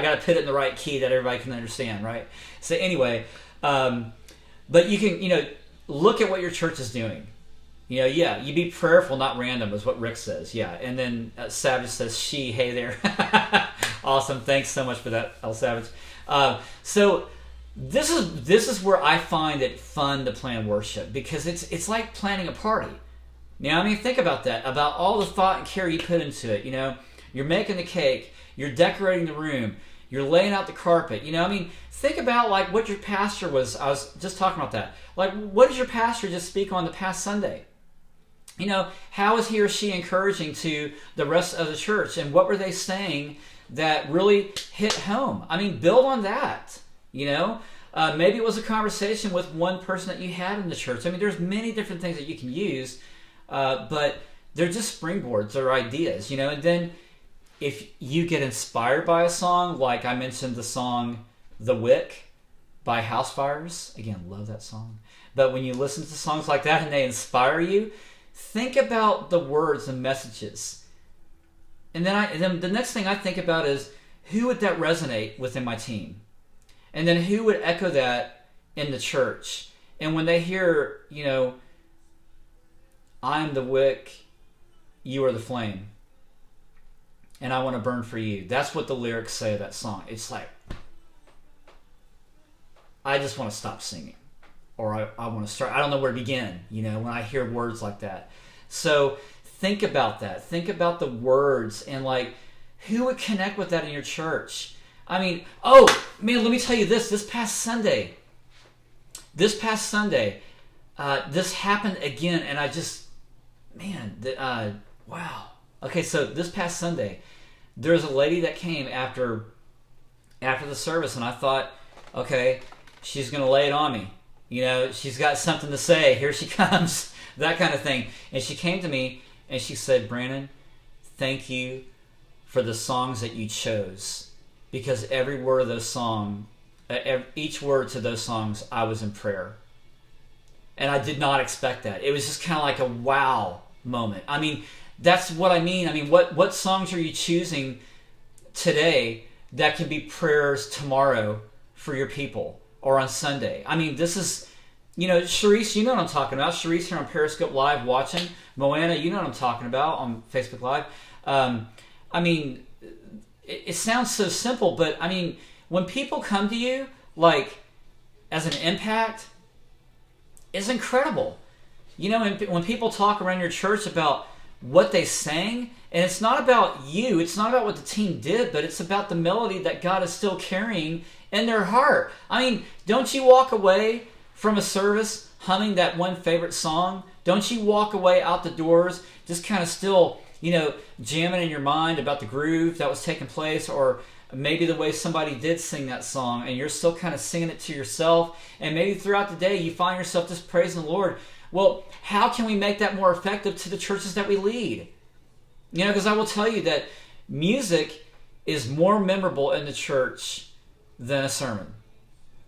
gotta put it in the right key that everybody can understand, right? So anyway, but you can look at what your church is doing. You be prayerful, not random, is what Rick says. Yeah, and then Savage says, she, hey there. Awesome, thanks so much for that, El Savage. So this is where I find it fun to plan worship, because it's like planning a party. I mean, think about that, about all the thought and care you put into it. You're making the cake, you're decorating the room, you're laying out the carpet. I mean, think about like what your pastor was. I was just talking about that. Like, what did your pastor just speak on the past Sunday? How is he or she encouraging to the rest of the church? And what were they saying that really hit home? I mean, build on that. Maybe it was a conversation with one person that you had in the church. I mean, there's many different things that you can use, but they're just springboards or ideas, And then if you get inspired by a song, like I mentioned the song The Wick by Housefires. Again, love that song. But when you listen to songs like that and they inspire you, think about the words and messages. And then the next thing I think about is, who would that resonate within my team? And then who would echo that in the church? And when they hear, I'm the wick, you are the flame, and I want to burn for you. That's what the lyrics say of that song. It's like, I just want to stop singing. Or I want to start, I don't know where to begin, when I hear words like that. So think about that. Think about the words and who would connect with that in your church? I mean, oh man, let me tell you this. This past Sunday, this happened again, and I just, wow. Okay, so this past Sunday, there's a lady that came after the service, and I thought, okay, she's going to lay it on me. She's got something to say. Here she comes, that kind of thing. And she came to me, and she said, Branon, thank you for the songs that you chose, because every word of those songs, each word to those songs, I was in prayer. And I did not expect that. It was just kind of like a wow moment. I mean, that's what I mean. I mean, what songs are you choosing today that can be prayers tomorrow for your people or on Sunday? I mean, this is, Sharice, you know what I'm talking about. Sharice here on Periscope Live watching. Moana, you know what I'm talking about on Facebook Live. I mean, it sounds so simple, but I mean, when people come to you, as an impact, it's incredible. When people talk around your church about what they sang, and it's not about you, it's not about what the team did, but it's about the melody that God is still carrying in their heart. I mean, don't you walk away from a service humming that one favorite song? Don't you walk away out the doors just kind of still, jamming in your mind about the groove that was taking place, or maybe the way somebody did sing that song, and you're still kind of singing it to yourself, and maybe throughout the day you find yourself just praising the Lord. Well, how can we make that more effective to the churches that we lead? Because I will tell you that music is more memorable in the church than a sermon.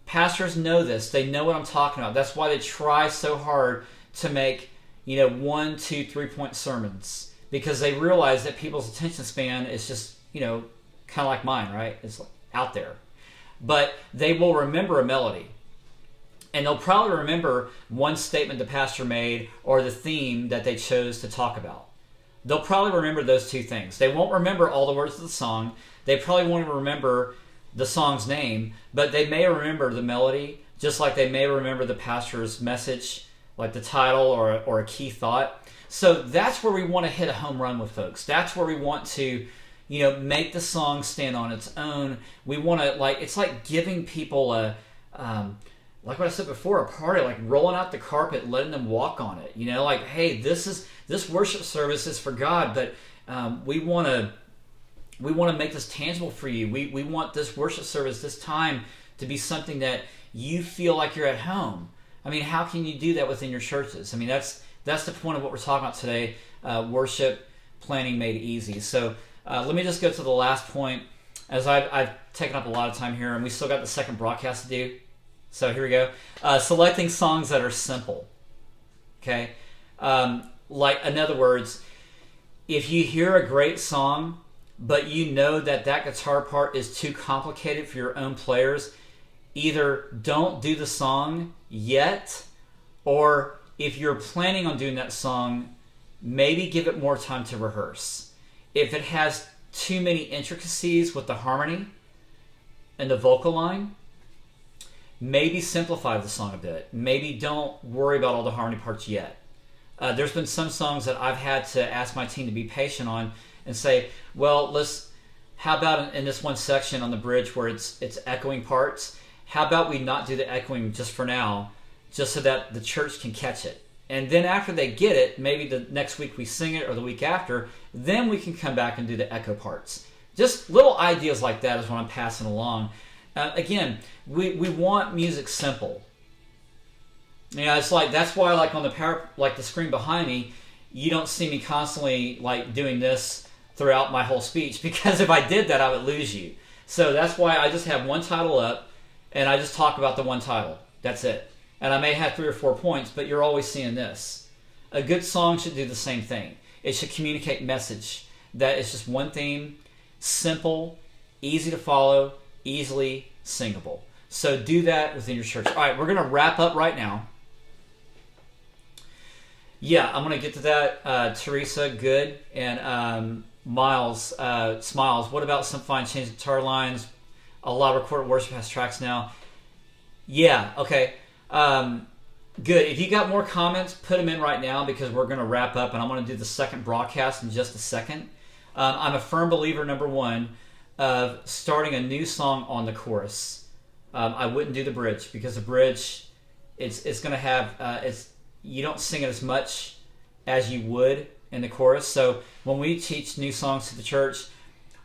Pastors know this. They know what I'm talking about. That's why they try so hard to make, 1, 2, 3-point sermons, because they realize that people's attention span is just, kind of like mine, right? It's out there. But they will remember a melody. And they'll probably remember one statement the pastor made or the theme that they chose to talk about. They'll probably remember those two things. They won't remember all the words of the song. They probably won't even remember the song's name, but they may remember the melody, just like they may remember the pastor's message, like the title or a key thought. So that's where we want to hit a home run with folks. That's where we want to, make the song stand on its own. We want to, it's like giving people a, like what I said before, a party, like rolling out the carpet, letting them walk on it. Hey, this worship service is for God, but we want to make this tangible for you. We want this worship service, this time, to be something that you feel like you're at home. I mean, how can you do that within your churches? I mean, that's the point of what we're talking about today. Worship planning made easy. So let me just go to the last point, as I've taken up a lot of time here, and we still got the second broadcast to do. So here we go. Selecting songs that are simple. Okay? In other words, if you hear a great song, but you know that guitar part is too complicated for your own players, either don't do the song yet, or if you're planning on doing that song, maybe give it more time to rehearse. If it has too many intricacies with the harmony and the vocal line, maybe simplify the song a bit. Maybe don't worry about all the harmony parts yet. There's been some songs that I've had to ask my team to be patient on and say, well, how about in this one section on the bridge where it's echoing parts, how about we not do the echoing just for now, just so that the church can catch it. And then after they get it, maybe the next week we sing it or the week after, then we can come back and do the echo parts. Just little ideas like that is what I'm passing along. Again, we want music simple. You know, it's like, that's why, like on the screen behind me, you don't see me constantly like doing this throughout my whole speech, because if I did that, I would lose you. So that's why I just have one title up, and I just talk about the one title. That's it. And I may have 3 or 4 points, but you're always seeing this. A good song should do the same thing. It should communicate message. That it's just one theme, simple, easy to follow, easily singable. So do that within your church. All right, we're going to wrap up right now. Yeah, I'm going to get to that. Teresa, good. And Miles, Smiles, what about simplifying, changing guitar lines? A lot of recorded worship has tracks now. Yeah, okay. Good. If you got more comments, put them in right now, because we're going to wrap up, and I'm going to do the second broadcast in just a second. I'm a firm believer, number one, of starting a new song on the chorus. I wouldn't do the bridge, because the bridge, it's going to have, you don't sing it as much as you would in the chorus. So when we teach new songs to the church,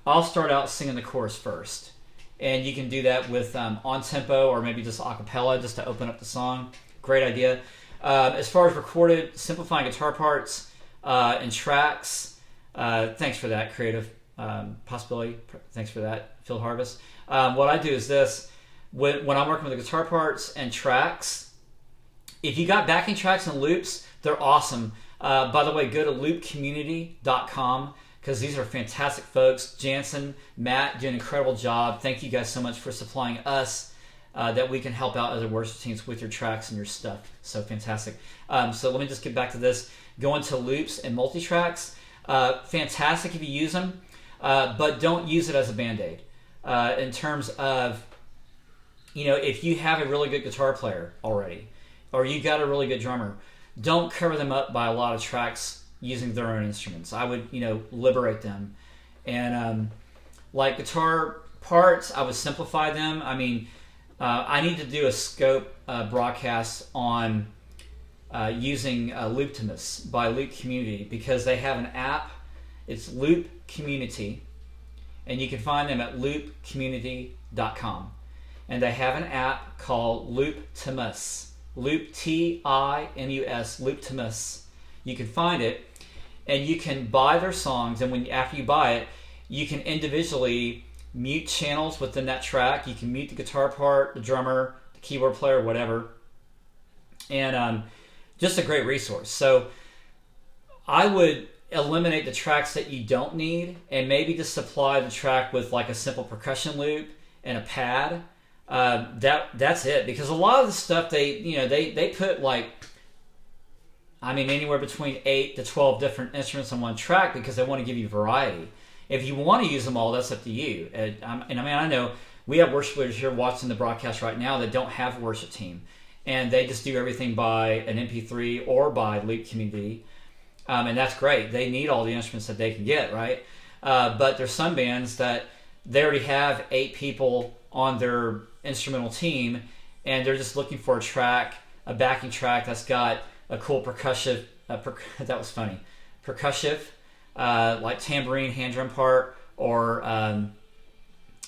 I'll start out singing the chorus first. And you can do that with on-tempo or maybe just a cappella, just to open up the song. Great idea. As far as recorded, simplifying guitar parts and tracks, thanks for that, Creative Possibility. Thanks for that, Phil Harvest. What I do is this. When I'm working with the guitar parts and tracks, if you got backing tracks and loops, they're awesome. By the way, go to loopcommunity.com, because these are fantastic folks. Jansen, Matt, do an incredible job. Thank you guys so much for supplying us that we can help out other worship teams with your tracks and your stuff. So fantastic. So let me just get back to this. Go into loops and multi-tracks. Fantastic if you use them, but don't use it as a Band-Aid. In terms of, if you have a really good guitar player already, or you got a really good drummer, don't cover them up by a lot of tracks using their own instruments. I would, liberate them. And like guitar parts, I would simplify them. I mean, I need to do a scope broadcast on using Looptimus by Loop Community, because they have an app. It's Loop Community, and you can find them at loopcommunity.com. And they have an app called Looptimus. Loop, T-I-M-U-S, Looptimus. You can find it, and you can buy their songs, and after you buy it, you can individually mute channels within that track. You can mute the guitar part, the drummer, the keyboard player, whatever. And just a great resource. So I would eliminate the tracks that you don't need, and maybe just supply the track with like a simple percussion loop and a pad. That's it, because a lot of the stuff they put anywhere between 8 to 12 different instruments on one track, because they want to give you variety. If you want to use them all, that's up to you. I know we have worship leaders here watching the broadcast right now that don't have a worship team, and they just do everything by an MP3 or by Loop Community, and that's great. They need all the instruments that they can get, right? But there's some bands that they already have 8 people on their instrumental team, and they're just looking for a backing track that's got a cool percussive, that was funny, percussive, like tambourine, hand drum part, or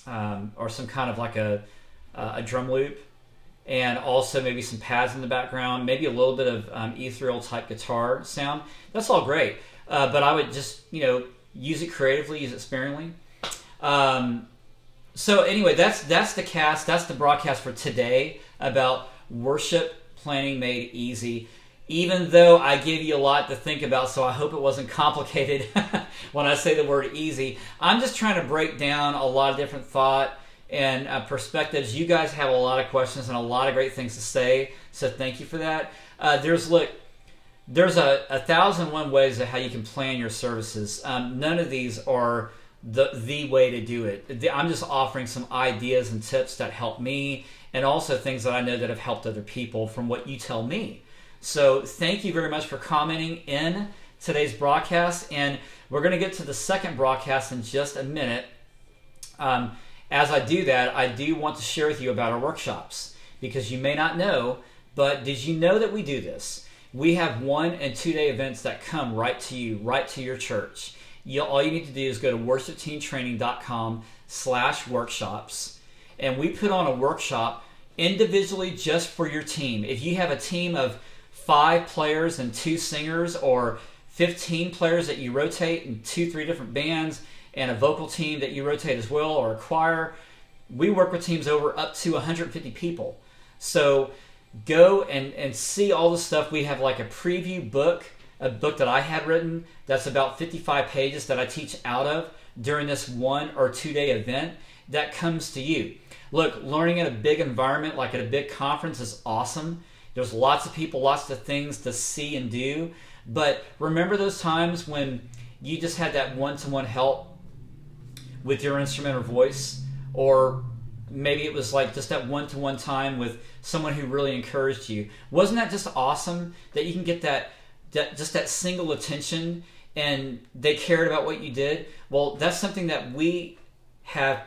some kind of like a drum loop, and also maybe some pads in the background, maybe a little bit of ethereal type guitar sound. That's all great, but I would just use it creatively, use it sparingly. So anyway, that's the cast. That's the broadcast for today about worship planning made easy. Even though I gave you a lot to think about, so I hope it wasn't complicated when I say the word easy. I'm just trying to break down a lot of different thought and perspectives. You guys have a lot of questions and a lot of great things to say, so thank you for that. There's a 1,001 ways of how you can plan your services. None of these are the way to do it. I'm just offering some ideas and tips that help me, and also things that I know that have helped other people from what you tell me. So thank you very much for commenting in today's broadcast, and we're going to get to the second broadcast in just a minute. As I do that, I do want to share with you about our workshops, because you may not know, but did you know that we do this? We have 1 and 2 day events that come right to you, right to your church. All you need to do is go to WorshipTeamTraining.com/workshops, and we put on a workshop individually just for your team. If you have a team of 5 players and 2 singers, or 15 players that you rotate in 2-3 different bands, and a vocal team that you rotate as well, or a choir, we work with teams over up to 150 people. So go and see all the stuff. We have like a preview book, a book that I had written that's about 55 pages that I teach out of during this 1 or 2 day event that comes to you. Look, learning in a big environment like at a big conference is awesome. There's lots of people, lots of things to see and do. But remember those times when you just had that one-to-one help with your instrument or voice? Or maybe it was like just that one-to-one time with someone who really encouraged you. Wasn't that just awesome that you can get that just that single attention and they cared about what you did? Well, that's something that we have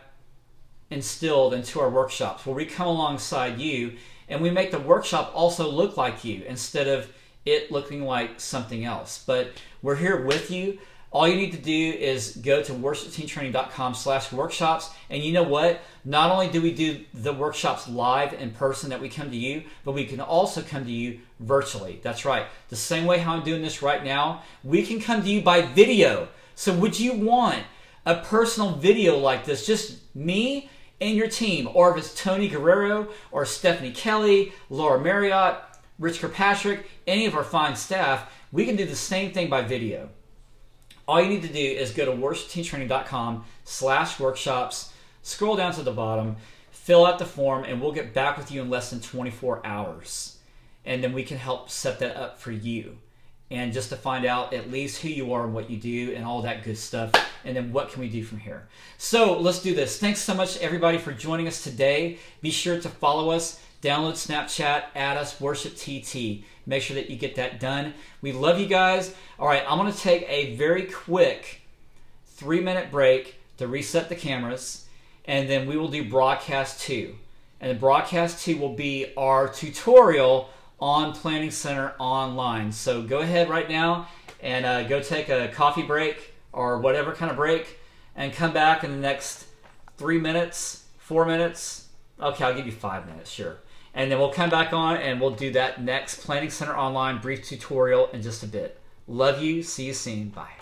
instilled into our workshops, where we come alongside you and we make the workshop also look like you instead of it looking like something else. But we're here with you. All you need to do is go to WorshipTeamTraining.com/workshops. And you know what? Not only do we do the workshops live in person that we come to you, but we can also come to you virtually. That's right. The same way how I'm doing this right now, we can come to you by video. So would you want a personal video like this, just me and your team? Or if it's Tony Guerrero or Stephanie Kelly, Laura Marriott, Rich Kirkpatrick, any of our fine staff, we can do the same thing by video. All you need to do is go to WorshipTeamTraining.com/workshops, scroll down to the bottom, fill out the form, and we'll get back with you in less than 24 hours. And then we can help set that up for you. And just to find out at least who you are and what you do and all that good stuff. And then what can we do from here? So let's do this. Thanks so much, everybody, for joining us today. Be sure to follow us. Download Snapchat, add us, WorshipTT. Make sure that you get that done. We love you guys. All right, I'm going to take a very quick 3-minute break to reset the cameras, and then we will do broadcast 2. And the broadcast 2 will be our tutorial on Planning Center Online. So go ahead right now and go take a coffee break or whatever kind of break, and come back in the next 3 minutes, 4 minutes. Okay, I'll give you 5 minutes, sure. And then we'll come back on and we'll do that next Planning Center Online brief tutorial in just a bit. Love you. See you soon. Bye.